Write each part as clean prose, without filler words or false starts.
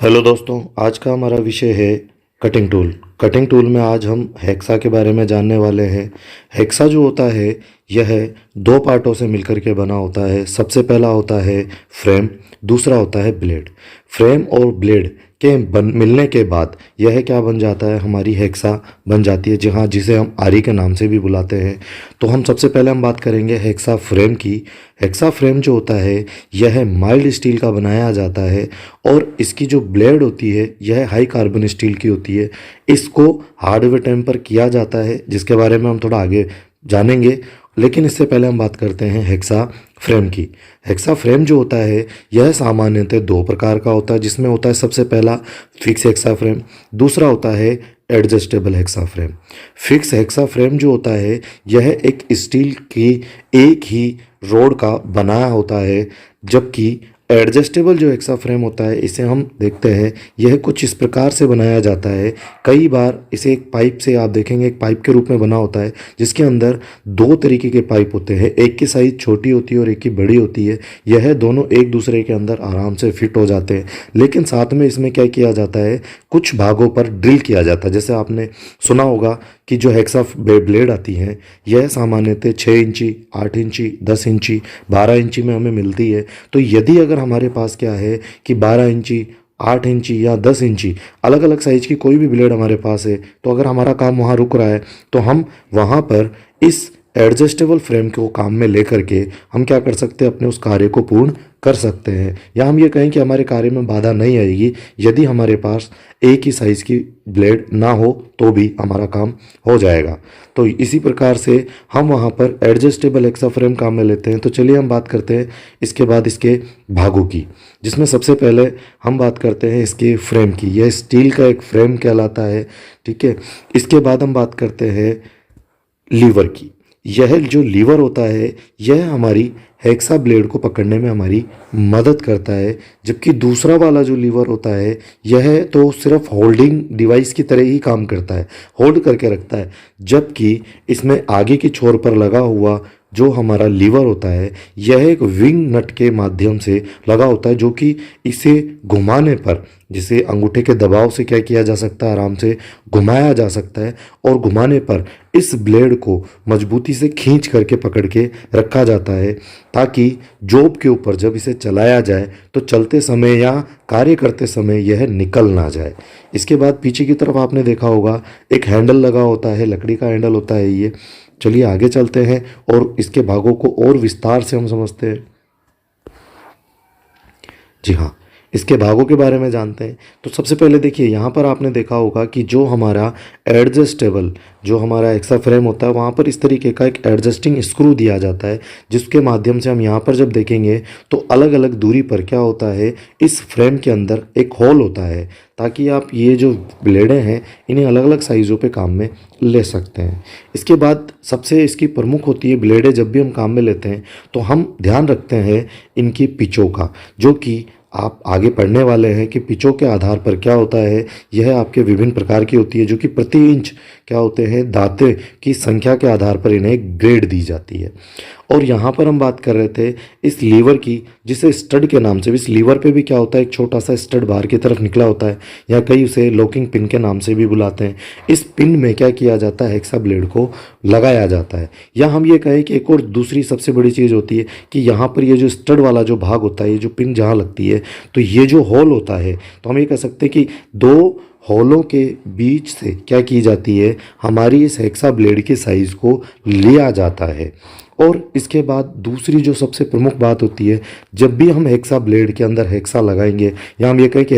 Hello दोस्तों, आज का हमारा विषय है कटिंग टूल। कटिंग टूल में आज हम हेक्सा के बारे में जानने वाले हैं। हेक्सा जो होता है यह दो पार्टों से मिलकर के बना होता है। सबसे पहला होता है फ्रेम, दूसरा होता है ब्लेड। फ्रेम और ब्लेड के मिलने के बाद यह क्या बन जाता है, हमारी हेक्सा बन जाती है, जहाँ जिसे हम आरी के नाम से भी बुलाते हैं। तो हम सबसे पहले हम बात करेंगे हेक्सा फ्रेम की। हेक्सा फ्रेम जो होता है यह माइल्ड स्टील का बनाया जाता है और इसकी जो ब्लेड होती है यह हाई कार्बन स्टील की होती है। इसको हार्डवेयर टेम्पर किया जाता है, जिसके बारे में हम थोड़ा आगे जानेंगे। लेकिन इससे पहले हम बात करते हैं हेक्सा फ्रेम की। हेक्सा फ्रेम जो होता है यह सामान्यतः दो प्रकार का होता है, जिसमें होता है सबसे पहला फिक्स हेक्सा फ्रेम, दूसरा होता है adjustable hexa frame. Fix hexa frame जो होता है यह एक स्टील की एक ही रोड का बनाया होता है, जबकि एडजस्टेबल जो हेक्सा फ्रेम होता है इसे हम देखते हैं यह कुछ इस प्रकार से बनाया जाता है। कई बार इसे एक पाइप से आप देखेंगे, एक पाइप के रूप में बना होता है, जिसके अंदर दो तरीके के पाइप होते हैं। एक की साइज छोटी होती है और एक की बड़ी होती है। यह दोनों एक दूसरे के अंदर आराम से फिट हो जाते हैं। लेकिन साथ में इसमें क्या किया जाता है, कुछ भागों पर ड्रिल किया जाता है। जैसे आपने सुना होगा कि जो हेक्सा ब्लेड आती हैं यह सामान्यतः 6 इंची, 8 इंची, 10 इंची, 12 इंची में हमें मिलती है। तो यदि अगर हमारे पास क्या है कि 12 इंची, 8 इंची या 10 इंची अलग अलग साइज की कोई भी ब्लेड हमारे पास है, तो अगर हमारा काम वहाँ रुक रहा है तो हम वहाँ पर इस एडजस्टेबल फ्रेम को काम में लेकर के हम क्या कर सकते हैं, अपने उस कार्य को पूर्ण कर सकते हैं। या हम ये कहें कि हमारे कार्य में बाधा नहीं आएगी यदि हमारे पास एक ही साइज़ की ब्लेड ना हो, तो भी हमारा काम हो जाएगा। तो इसी प्रकार से हम वहाँ पर एडजस्टेबल हेक्सा फ्रेम काम में लेते हैं। तो चलिए हम बात करते हैं इसके बाद इसके भागों की, जिसमें सबसे पहले हम बात करते हैं इसके फ्रेम की। यह स्टील का एक फ्रेम कहलाता है, ठीक है। इसके बाद हम बात करते हैं लीवर की। यह जो लीवर होता है यह हमारी हेक्सा ब्लेड को पकड़ने में हमारी मदद करता है, जबकि दूसरा वाला जो लीवर होता है यह तो सिर्फ होल्डिंग डिवाइस की तरह ही काम करता है, होल्ड करके रखता है। जबकि इसमें आगे की छोर पर लगा हुआ जो हमारा लीवर होता है यह एक विंग नट के माध्यम से लगा होता है, जो कि इसे घुमाने पर, जिसे अंगूठे के दबाव से क्या किया जा सकता है, आराम से घुमाया जा सकता है। और घुमाने पर इस ब्लेड को मजबूती से खींच करके पकड़ के रखा जाता है, ताकि जॉब के ऊपर जब इसे चलाया जाए तो चलते समय या कार्य करते समय यह निकल ना जाए। इसके बाद पीछे की तरफ आपने देखा होगा एक हैंडल लगा होता है, लकड़ी का हैंडल होता है ये। चलिए आगे चलते हैं और इसके भागों को और विस्तार से हम समझते हैं। जी हाँ, इसके भागों के बारे में जानते हैं। तो सबसे पहले देखिए, यहाँ पर आपने देखा होगा कि जो हमारा एडजस्टेबल जो हमारा हेक्सा फ्रेम होता है वहाँ पर इस तरीके का एक एडजस्टिंग स्क्रू दिया जाता है, जिसके माध्यम से हम यहाँ पर जब देखेंगे तो अलग अलग दूरी पर क्या होता है, इस फ्रेम के अंदर एक होल होता है, ताकि आप ये जो ब्लेडें हैं इन्हें अलग अलग साइज़ों पे काम में ले सकते हैं। इसके बाद सबसे इसकी प्रमुख होती है ब्लेडें। जब भी हम काम में लेते हैं तो हम ध्यान रखते हैं इनकी पिचों का, जो कि आप आगे पढ़ने वाले हैं कि पिचों के आधार पर क्या होता है, यह आपके विभिन्न प्रकार की होती है, जो कि प्रति इंच क्या होते हैं, दांते की संख्या के आधार पर इन्हें ग्रेड दी जाती है। और यहाँ पर हम बात कर रहे थे इस लीवर की, जिसे स्टड के नाम से, इस लीवर पे भी क्या होता है, एक छोटा सा स्टड बाहर की तरफ निकला होता है, या कई उसे लॉकिंग पिन के नाम से भी बुलाते हैं। इस पिन में क्या किया जाता है, हेक्सा ब्लेड को लगाया जाता है। या हम ये कहें कि एक और दूसरी सबसे बड़ी चीज़ होती है कि यहाँ पर ये जो स्टड वाला जो भाग होता है, ये जो पिन जहाँ लगती है, तो ये जो होल होता है, तो हम ये कह सकते हैं कि दो होलों के बीच से क्या की जाती है, हमारी इस हेक्सा ब्लेड के साइज़ को लिया जाता है। और इसके बाद दूसरी जो सबसे प्रमुख बात होती है, जब भी हम हेक्सा ब्लेड के अंदर हेक्सा लगाएंगे, या हम ये कहें कि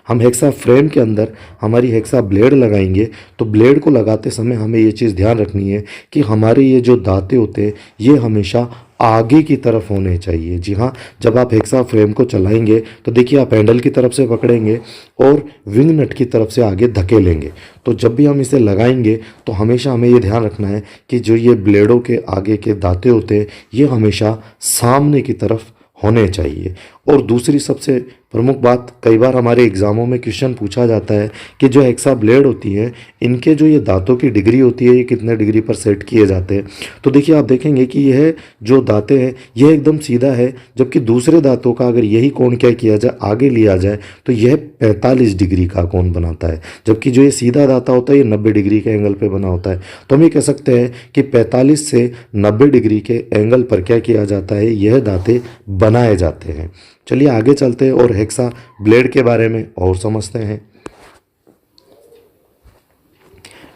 हम हेक्सा फ्रेम के अंदर हमारी हेक्सा ब्लेड लगाएंगे, तो ब्लेड को लगाते समय हमें ये चीज़ ध्यान रखनी है कि हमारे ये जो दांते होते हैं ये हमेशा आगे की तरफ होने चाहिए। जी हाँ, जब आप हेक्सा फ्रेम को चलाएंगे तो देखिए आप हैंडल की तरफ से पकड़ेंगे और विंग नट की तरफ से आगे धकेलेंगे। तो जब भी हम इसे लगाएंगे तो हमेशा हमें ये ध्यान रखना है कि जो ये ब्लेडों के आगे के दांते होते हैं ये हमेशा सामने की तरफ होने चाहिए। और दूसरी सबसे प्रमुख बात, कई बार हमारे एग्ज़ामों में क्वेश्चन पूछा जाता है कि जो हेक्सा ब्लेड होती है, इनके जो ये दांतों की डिग्री होती है, ये कितने डिग्री पर सेट किए जाते हैं। तो देखिए, आप देखेंगे कि यह जो दांतें हैं, यह एकदम सीधा है, जबकि दूसरे दांतों का अगर यही कोण क्या किया जाए, आगे लिया जाए, तो यह 45 डिग्री का कोण बनाता है, जबकि जो ये सीधा दांता होता है, ये 90 डिग्री के एंगल पे बना होता है। तो हम ये कह सकते हैं कि 45 से 90 डिग्री के एंगल पर क्या किया जाता है, यह दांतें बनाए जाते हैं। चलिए आगे चलते हैं और हेक्सा ब्लेड के बारे में और समझते हैं।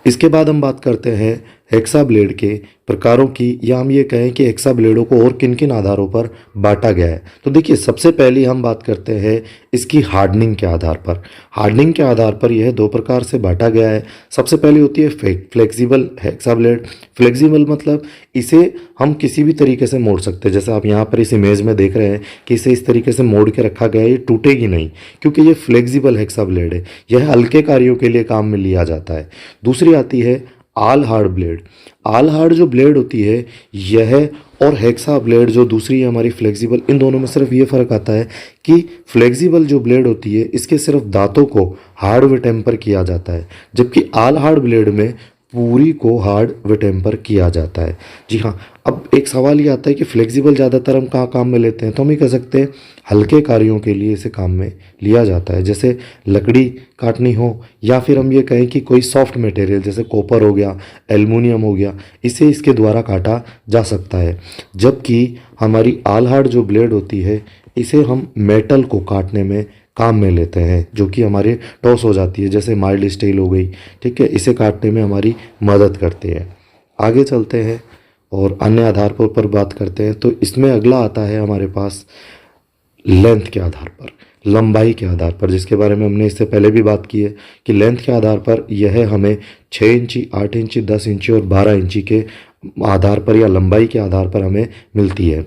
इसके बाद हम बात करते हैं हेक्सा ब्लेड के प्रकारों की, या हम ये कहें कि हेक्सा ब्लेडों को और किन किन आधारों पर बांटा गया है। तो देखिए, सबसे पहले हम बात करते हैं इसकी हार्डनिंग के आधार पर। हार्डनिंग के आधार पर यह दो प्रकार से बांटा गया है। सबसे पहली होती है फ्लेक्सिबल हेक्सा ब्लेड। फ्लेक्सिबल मतलब इसे हम किसी भी तरीके से मोड़ सकते हैं। जैसे आप यहाँ पर इस इमेज में देख रहे हैं कि इसे इस तरीके से मोड़ के रखा गया है, ये टूटेगी नहीं, क्योंकि ये फ्लेक्सिबल हेक्सा ब्लेड है। यह हल्के कार्यों के लिए काम में लिया जाता है। दूसरी आती है आल हार्ड ब्लेड। आल हार्ड जो ब्लेड होती है, यह और हेक्सा ब्लेड जो दूसरी है हमारी फ्लेक्सिबल, इन दोनों में सिर्फ ये फ़र्क आता है कि फ्लेक्सिबल जो ब्लेड होती है, इसके सिर्फ दांतों को हार्ड व टेम्पर किया जाता है, जबकि आल हार्ड ब्लेड में पूरी को हार्ड व टेम्पर किया जाता है। जी हाँ, अब एक सवाल ये आता है कि फ्लेक्सिबल ज़्यादातर हम कहाँ काम में लेते हैं। तो हम ये कह सकते हैं हल्के कार्यों के लिए इसे काम में लिया जाता है, जैसे लकड़ी काटनी हो, या फिर हम ये कहें कि कोई सॉफ्ट मटेरियल जैसे कॉपर हो गया, एल्युमिनियम हो गया, इसे इसके द्वारा काटा जा सकता है। जबकि हमारी आल हार्ड जो ब्लेड होती है, इसे हम मेटल को काटने में काम में लेते हैं, जो कि हमारे टॉस हो जाती है, जैसे माइल्ड स्टील हो गई, ठीक है, इसे काटने में हमारी मदद करते हैं। आगे चलते हैं और अन्य आधार पर बात करते हैं। तो इसमें अगला आता है हमारे पास लेंथ के आधार पर, लंबाई के आधार पर, जिसके बारे में हमने इससे पहले भी बात की है कि लेंथ के आधार पर यह हमें 6 इंची, 8 इंची, 10 इंची और 12 इंची के आधार पर या लंबाई के आधार पर हमें मिलती है।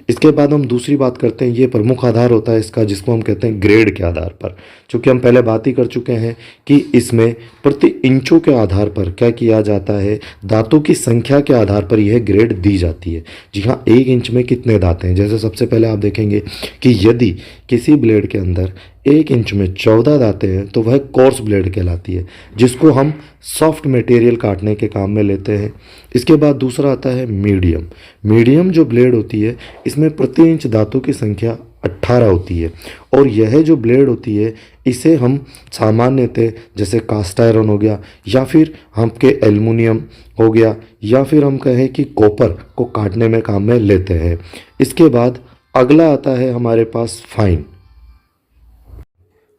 इसके बाद हम दूसरी बात करते हैं, ये प्रमुख आधार होता है इसका, जिसको हम कहते हैं ग्रेड के आधार पर, चूँकि हम पहले बात ही कर चुके हैं कि इसमें प्रति इंचों के आधार पर क्या किया जाता है, दांतों की संख्या के आधार पर यह ग्रेड दी जाती है। जी हाँ, 1 इंच में कितने दांत हैं। जैसे सबसे पहले आप देखेंगे कि यदि किसी ब्लेड के अंदर 1 इंच में 14 दांतें हैं, तो वह कोर्स ब्लेड कहलाती है, जिसको हम सॉफ्ट मटेरियल काटने के काम में लेते हैं। इसके बाद दूसरा आता है मीडियम। मीडियम जो ब्लेड होती है, इसमें प्रति इंच दांतों की संख्या 18 होती है, और यह जो ब्लेड होती है, इसे हम सामान्यतः जैसे कास्ट आयरन हो गया, या फिर हमके एल्युमिनियम हो गया, या फिर हम कहें कि कॉपर को काटने में काम में लेते हैं। इसके बाद अगला आता है हमारे पास फाइन।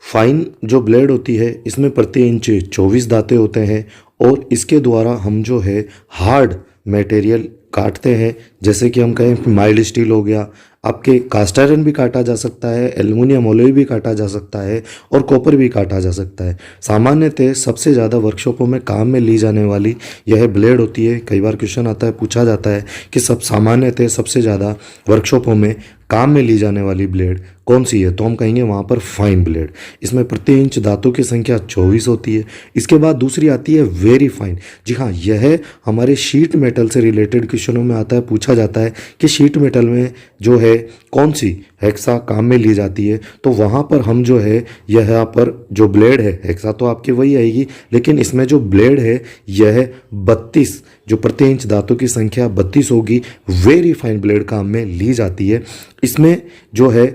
फाइन जो ब्लेड होती है, इसमें प्रति इंच 24 दांतें होते हैं, और इसके द्वारा हम जो है हार्ड मटेरियल काटते हैं, जैसे कि हम कहें माइल्ड स्टील हो गया, आपके कास्ट आयरन भी काटा जा सकता है, एल्युमिनियम अलॉय भी काटा जा सकता है, और कॉपर भी काटा जा सकता है। सामान्यतः सबसे ज़्यादा वर्कशॉपों में काम में ली जाने वाली यह ब्लेड होती है। कई बार क्वेश्चन आता है, पूछा जाता है कि सामान्यतः सबसे ज़्यादा वर्कशॉपों में काम में ली जाने वाली ब्लेड कौन सी है, तो हम कहेंगे वहाँ पर फाइन ब्लेड। इसमें प्रति इंच दांतों की संख्या 24 होती है। इसके बाद दूसरी आती है वेरी फाइन। जी हाँ, यह हमारे शीट मेटल से रिलेटेड क्वेश्चनों में आता है, पूछा जाता है कि शीट मेटल में जो है कौन सी हेक्सा काम में ली जाती है। तो वहाँ पर हम जो है, यहाँ पर जो ब्लेड है, हेक्सा तो आपकी वही आएगी, लेकिन इसमें जो ब्लेड है यह 32, जो प्रति इंच दांतों की संख्या 32 होगी, वेरी फाइन ब्लेड काम में ली जाती है। इसमें जो है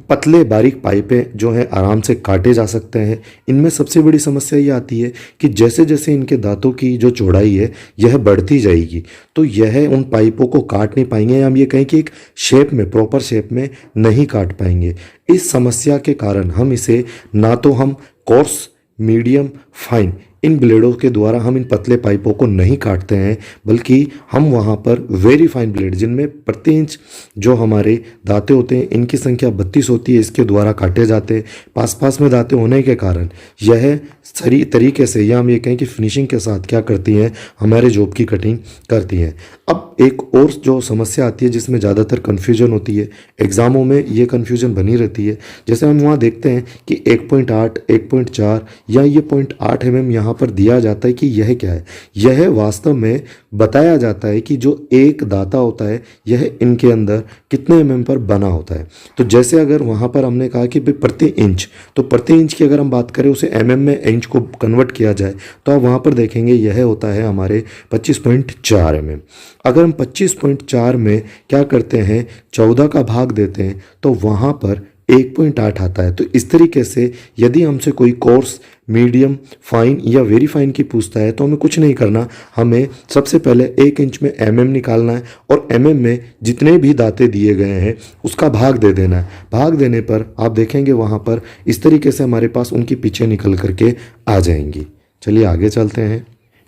पतले बारीक पाइपें जो है आराम से काटे जा सकते हैं। इनमें सबसे बड़ी समस्या ये आती है कि जैसे जैसे इनके दांतों की जो चौड़ाई है यह बढ़ती जाएगी, तो यह उन पाइपों को काट नहीं पाएंगे, या हम ये कहें कि एक शेप में, प्रॉपर शेप में नहीं काट पाएंगे। इस समस्या के कारण हम इसे ना तो हम कोर्स, मीडियम, फाइन, इन ब्लेडों के द्वारा हम इन पतले पाइपों को नहीं काटते हैं, बल्कि हम वहाँ पर वेरी फाइन ब्लेड, जिनमें प्रति इंच जो हमारे दांतें होते हैं, इनकी संख्या 32 होती है, इसके द्वारा काटे जाते हैं। पास पास में दांतें होने के कारण यह सही तरीके से, या हम ये कहें कि फिनिशिंग के साथ क्या करती हैं, हमारे जॉब की कटिंग करती हैं। अब एक और जो समस्या आती है जिसमें ज़्यादातर कन्फ्यूजन होती है, एग्ज़ामों में ये कन्फ्यूजन बनी रहती है। जैसे हम वहाँ देखते हैं कि 1.8, 1.4 या ये 0.8 mm यहाँ वहाँ पर दिया जाता है कि यह क्या है। यह वास्तव में बताया जाता है कि जो एक दाता होता है यह इनके अंदर कितने mm पर बना होता है। तो जैसे अगर वहाँ पर हमने कहा कि भाई प्रति इंच, तो प्रति इंच की अगर हम बात करें उसे mm में इंच को कन्वर्ट किया जाए तो आप वहाँ पर देखेंगे यह होता है हमारे 25.4 mm। अगर हम 25.4 में क्या करते हैं 14 का भाग देते हैं तो वहाँ पर 1.8 आता है। तो इस तरीके से यदि हमसे कोई कोर्स, मीडियम, फाइन या वेरी फाइन की पूछता है तो हमें कुछ नहीं करना, हमें सबसे पहले 1 इंच में mm निकालना है और mm में जितने भी दाते दिए गए हैं उसका भाग दे देना है। भाग देने पर आप देखेंगे वहाँ पर इस तरीके से हमारे पास उनकी पीछे निकल करके आ जाएंगी। चलिए आगे चलते हैं।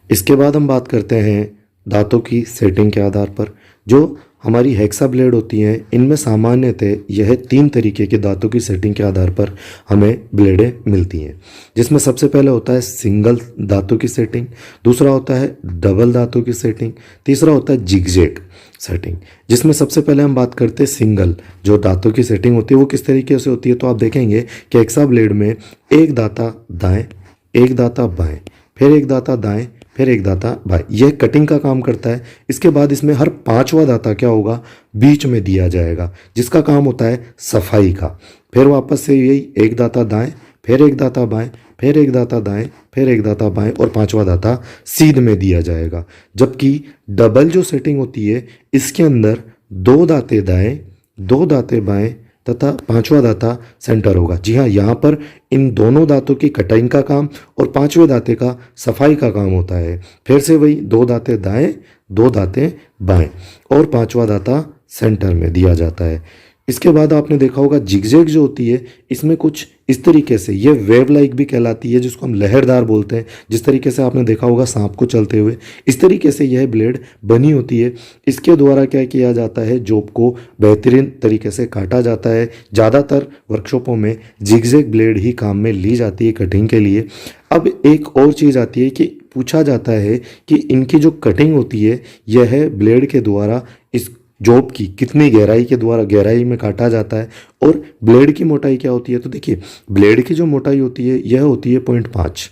इसके बाद हम बात करते हैं दांतों की सेटिंग के आधार पर। जो हमारी हेक्सा ब्लेड होती हैं इनमें सामान्यतः यह 3 तरीके के दांतों की सेटिंग के आधार पर हमें ब्लेडें मिलती हैं, जिसमें सबसे पहले होता है सिंगल दांतों की सेटिंग, दूसरा होता है डबल दांतों की सेटिंग, तीसरा होता है जिगजैग सेटिंग। जिसमें सबसे पहले हम बात करते हैं सिंगल जो दांतों की सेटिंग होती है वो किस तरीके से होती है। तो आप देखेंगे कि हेक्सा ब्लेड में एक दाता दाएँ, एक दाता बाएँ, फिर एक दाता दाएँ, फिर एक दाता बाएं, यह कटिंग का काम करता है। इसके बाद इसमें हर 5वां दाता क्या होगा बीच में दिया जाएगा जिसका काम होता है सफाई का। फिर वापस से यही एक दाता दाएं, फिर एक दाता बाएं, फिर एक दाता दाएं, फिर एक दाता बाएं और 5वां दाता सीध में दिया जाएगा। जबकि डबल जो सेटिंग होती है इसके अंदर 2 दाते दाएं, 2 दाते बाएं तथा 5वां दाता सेंटर होगा। जी हाँ, यहाँ पर इन दोनों दांतों की कटिंग का काम और 5वें दाते का सफाई का काम होता है। फिर से वही 2 दाते दाएं, 2 दाते बाएं और 5वां दाता सेंटर में दिया जाता है। इसके बाद आपने देखा होगा जिगजैग जो होती है इसमें कुछ इस तरीके से ये वेव लाइक भी कहलाती है, जिसको हम लहरदार बोलते हैं। जिस तरीके से आपने देखा होगा सांप को चलते हुए, इस तरीके से यह ब्लेड बनी होती है। इसके द्वारा क्या किया जाता है, जॉब को बेहतरीन तरीके से काटा जाता है। ज़्यादातर वर्कशॉपों में जिगजैग ब्लेड ही काम में ली जाती है कटिंग के लिए। अब एक और चीज़ आती है कि पूछा जाता है कि इनकी जो कटिंग होती है यह ब्लेड के द्वारा इस जॉब की कितनी गहराई के द्वारा गहराई में काटा जाता है और ब्लेड की मोटाई क्या होती है। तो देखिए ब्लेड की जो मोटाई होती है यह होती है 0.5,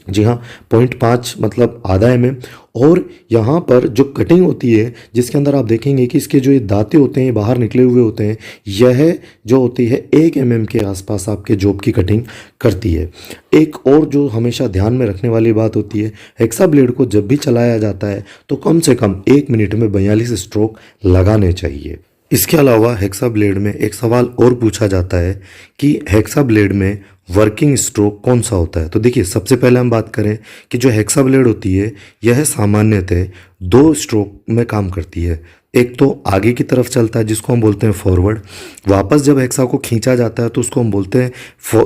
जी हाँ 0.5 मतलब आधा mm। और यहाँ पर जो कटिंग होती है जिसके अंदर आप देखेंगे कि इसके जो ये दांते होते हैं बाहर निकले हुए होते हैं, यह जो होती है 1 mm के आसपास आपके जॉब की कटिंग करती है। एक और जो हमेशा ध्यान में रखने वाली बात होती है, हेक्सा ब्लेड को जब भी चलाया जाता है तो कम से कम 1 मिनट में 42 स्ट्रोक लगाने चाहिए। इसके अलावा हेक्सा ब्लेड में एक सवाल और पूछा जाता है कि हेक्सा ब्लेड में वर्किंग स्ट्रोक कौन सा होता है। तो देखिए सबसे पहले हम बात करें कि जो हेक्सा ब्लेड होती है यह सामान्यतः 2 स्ट्रोक में काम करती है। एक तो आगे की तरफ चलता है जिसको हम बोलते हैं फॉरवर्ड, वापस जब हेक्सा को खींचा जाता है तो उसको हम बोलते हैं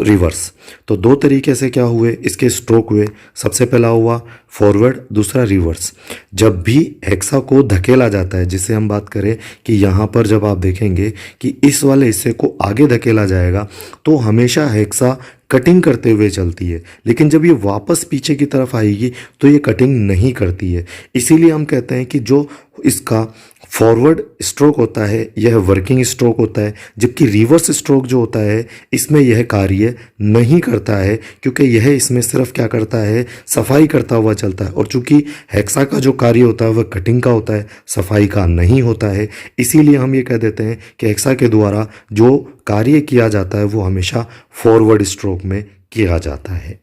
रिवर्स। तो 2 तरीके से क्या हुए इसके स्ट्रोक हुए, सबसे पहला हुआ फॉरवर्ड, दूसरा रिवर्स। जब भी हेक्सा को धकेला जाता है, जिसे हम बात करें कि यहाँ पर जब आप देखेंगे कि इस वाले हिस्से को आगे धकेला जाएगा तो हमेशा हेक्सा कटिंग करते हुए चलती है, लेकिन जब ये वापस पीछे की तरफ आएगी तो ये कटिंग नहीं करती है। इसीलिए हम कहते हैं कि जो इसका फॉरवर्ड स्ट्रोक होता है यह वर्किंग स्ट्रोक होता है, जबकि रिवर्स स्ट्रोक जो होता है इसमें यह कार्य नहीं करता है, क्योंकि यह इसमें सिर्फ क्या करता है सफाई करता हुआ चलता है। और चूंकि हेक्सा का जो कार्य होता है वह कटिंग का होता है, सफाई का नहीं होता है, इसीलिए हम ये कह देते हैं कि हेक्सा के द्वारा जो कार्य किया जाता है वो हमेशा फॉरवर्ड स्ट्रोक में किया जाता है।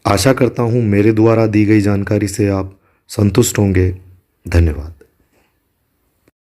आशा करता हूँ मेरे द्वारा दी गई जानकारी से आप संतुष्ट होंगे। धन्यवाद।